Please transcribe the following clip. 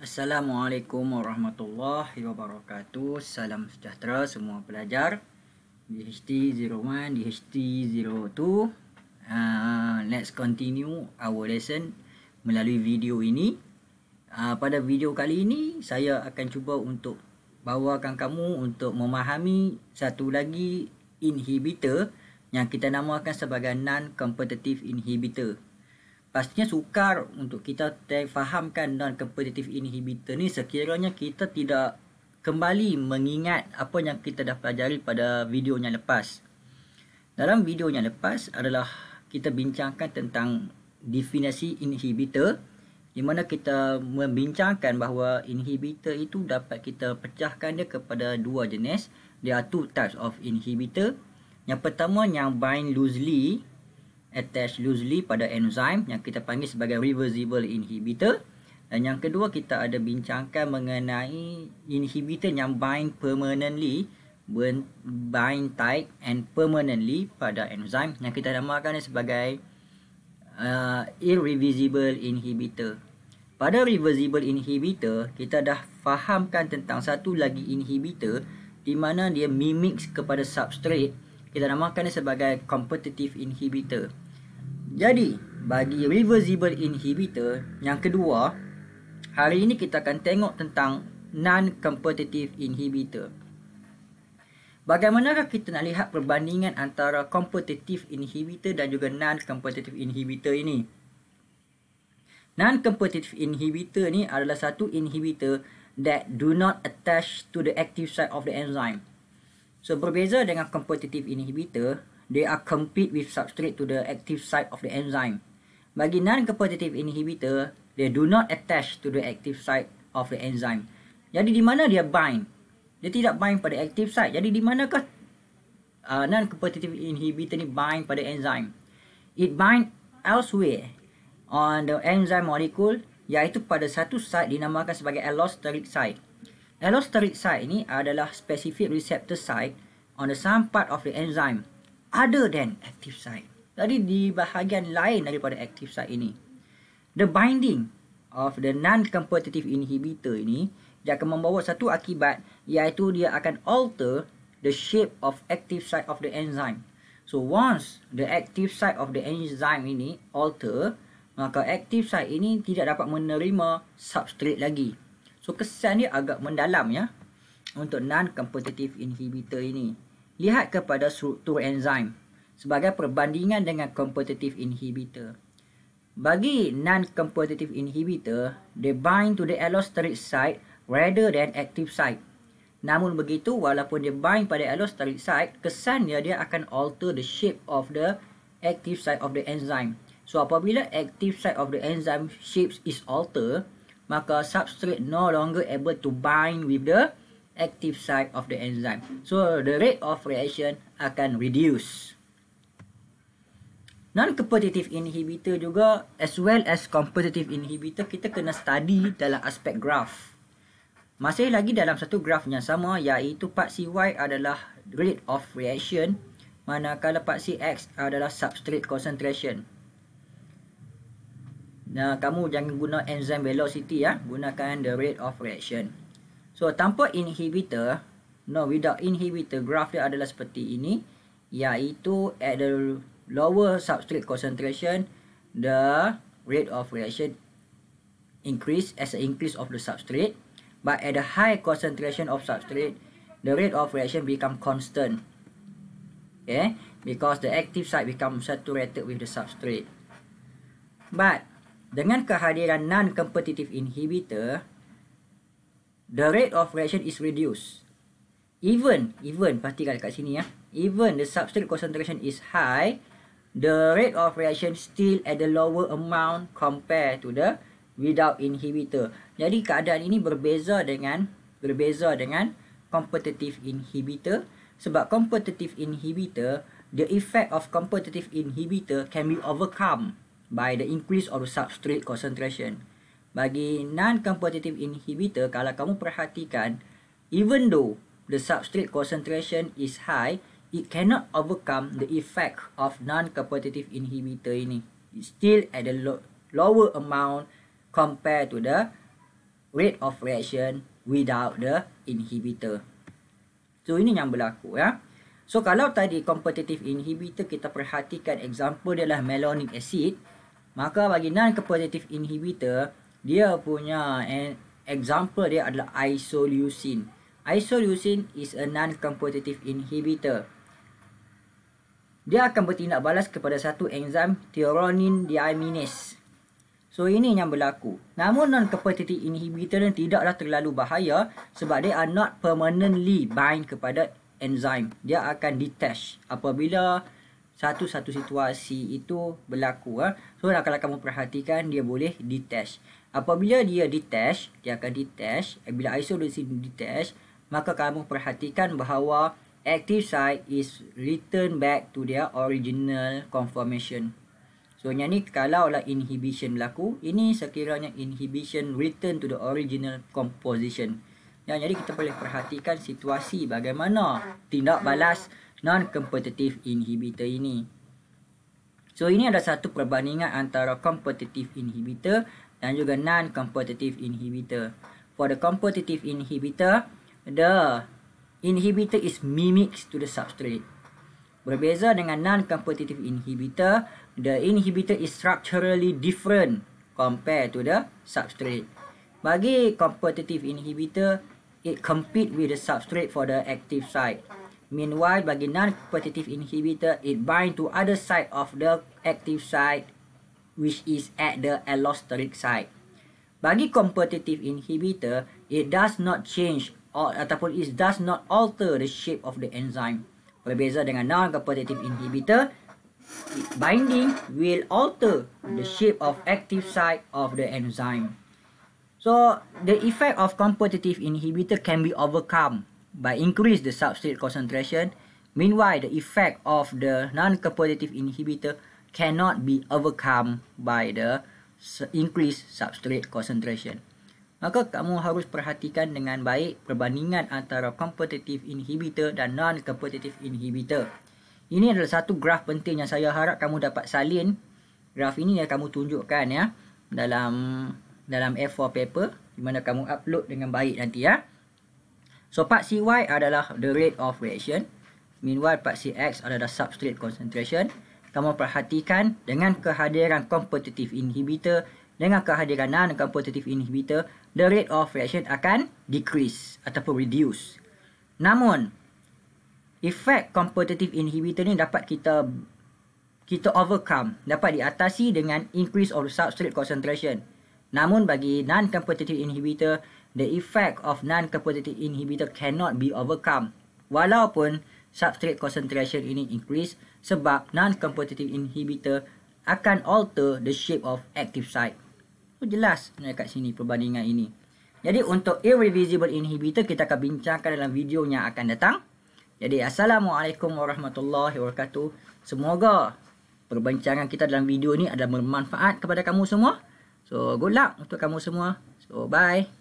Assalamualaikum warahmatullahi wabarakatuh. Salam sejahtera semua pelajar DHT 01, DHT 02. Let's continue our lesson melalui video ini. Pada video kali ini saya akan cuba untuk bawakan kamu untuk memahami satu lagi inhibitor yang kita namakan sebagai non-competitive inhibitor. Pastinya sukar untuk kita fahamkan non-competitive inhibitor ni sekiranya kita tidak kembali mengingat apa yang kita dah pelajari pada video yang lepas. Dalam video yang lepas adalah kita bincangkan tentang definisi inhibitor, di mana kita membincangkan bahawa inhibitor itu dapat kita pecahkan dia kepada dua jenis. There are two types of inhibitor. Yang pertama yang bind loosely, attach loosely pada enzim yang kita panggil sebagai reversible inhibitor, dan yang kedua kita ada bincangkan mengenai inhibitor yang bind permanently, bind tight and permanently pada enzim yang kita namakan sebagai irreversible inhibitor. Pada reversible inhibitor kita dah fahamkan tentang satu lagi inhibitor di mana dia mimics kepada substrate. Kita namakan dia sebagai competitive inhibitor. Jadi, bagi reversible inhibitor yang kedua, hari ini kita akan tengok tentang non-competitive inhibitor. Bagaimanakah kita nak lihat perbandingan antara competitive inhibitor dan juga non-competitive inhibitor ini? Non-competitive inhibitor ni adalah satu inhibitor that do not attach to the active site of the enzyme. So, berbeza dengan competitive inhibitor, they are compete with substrate to the active site of the enzyme. Bagi non-competitive inhibitor, they do not attach to the active site of the enzyme. Jadi, di mana dia bind? Dia tidak bind pada active site. Jadi, di manakah non-competitive inhibitor ni bind pada enzyme? It bind elsewhere on the enzyme molecule, iaitu pada satu site dinamakan sebagai allosteric site. Allosteric site ini adalah specific receptor site on the some part of the enzyme other than active site. Jadi di bahagian lain daripada active site ini. The binding of the non-competitive inhibitor ini dia akan membawa satu akibat, iaitu dia akan alter the shape of active site of the enzyme. So once the active site of the enzyme ini alter, maka active site ini tidak dapat menerima substrate lagi. So kesan dia agak mendalam ya untuk non-competitive inhibitor ini. Lihat kepada struktur enzim sebagai perbandingan dengan competitive inhibitor. Bagi non-competitive inhibitor, they bind to the allosteric site rather than active site. Namun begitu, walaupun dia bind pada allosteric site, kesannya dia akan alter the shape of the active site of the enzyme. So apabila active site of the enzyme shapes is altered, maka substrate no longer able to bind with the active site of the enzyme. So the rate of reaction akan reduce. Non-competitive inhibitor juga as well as competitive inhibitor kita kena study dalam aspek graph. Masih lagi dalam satu graph yang sama, iaitu part CY adalah rate of reaction, manakala part CX adalah substrate concentration. Nah, kamu jangan guna enzyme velocity ya, gunakan the rate of reaction. So tanpa inhibitor, without inhibitor, graph dia adalah seperti ini, iaitu at the lower substrate concentration, the rate of reaction increase as an increase of the substrate, but at the high concentration of substrate, the rate of reaction become constant. Okay, because the active site become saturated with the substrate. But dengan kehadiran non-competitive inhibitor, the rate of reaction is reduced. Even perhatikan kat sini ya, even the substrate concentration is high, the rate of reaction still at the lower amount compared to the without inhibitor. Jadi keadaan ini berbeza dengan competitive inhibitor, sebab competitive inhibitor, the effect of competitive inhibitor can be overcome by the increase of the substrate concentration. Bagi non-competitive inhibitor, kalau kamu perhatikan, even though the substrate concentration is high, it cannot overcome the effect of non-competitive inhibitor ini. It's still at the lower amount compared to the rate of reaction without the inhibitor. So ini yang berlaku ya. So kalau tadi competitive inhibitor kita perhatikan example dia adalah malonic acid, maka bagi non-competitive inhibitor dia punya example dia adalah isoleucine. Isoleucine is a non-competitive inhibitor. Dia akan bertindak balas kepada satu enzim threonine deaminase. So ini yang berlaku. Namun non-competitive inhibitor ni tidaklah terlalu bahaya sebab dia are not permanently bind kepada enzim. Dia akan detach apabila satu situasi itu berlaku. So kalau kamu perhatikan dia boleh detach. Apabila dia detach, dia akan detach. Bila isoleucine detach, maka kamu perhatikan bahawa active site is return back to their original conformation. So yang ni kalaulah inhibition berlaku, ini sekiranya inhibition return to the original composition. Jadi kita boleh perhatikan situasi bagaimana tindak balas non-competitive inhibitor ini. So ini ada satu perbandingan antara competitive inhibitor dan juga non-competitive inhibitor. For the competitive inhibitor, the inhibitor is mimics to the substrate. Berbeza dengan non-competitive inhibitor, the inhibitor is structurally different compared to the substrate. Bagi competitive inhibitor, it compete with the substrate for the active site. Meanwhile, bagi non-competitive inhibitor, it bind to other side of the active site, which is at the allosteric site. Bagi competitive inhibitor, it does not change ataupun it does not alter the shape of the enzyme. Berbeza dengan non-competitive inhibitor, binding will alter the shape of active site of the enzyme. So the effect of competitive inhibitor can be overcome by increase the substrate concentration. Meanwhile, the effect of the non-competitive inhibitor cannot be overcome by the increased substrate concentration. Maka kamu harus perhatikan dengan baik perbandingan antara competitive inhibitor dan non-competitive inhibitor. Ini adalah satu graf penting yang saya harap kamu dapat salin. Graf ini yang kamu tunjukkan ya dalam A4 paper di mana kamu upload dengan baik nanti ya. So part CY adalah the rate of reaction. Meanwhile part CX adalah substrate concentration. Kamu perhatikan dengan kehadiran competitive inhibitor dengan kehadiran non-competitive inhibitor, the rate of reaction akan decrease ataupun reduce. Namun, efek competitive inhibitor ni dapat kita overcome, dapat diatasi dengan increase of substrate concentration. Namun bagi non-competitive inhibitor, the effect of non-competitive inhibitor cannot be overcome. Walaupun substrate concentration ini increase sebab non-competitive inhibitor akan alter the shape of active site. So, jelas kat sini perbandingan ini. Jadi untuk irreversible inhibitor kita akan bincangkan dalam video yang akan datang. Jadi assalamualaikum warahmatullahi wabarakatuh. Semoga perbincangan kita dalam video ni adalah bermanfaat kepada kamu semua. So good luck untuk kamu semua. So bye.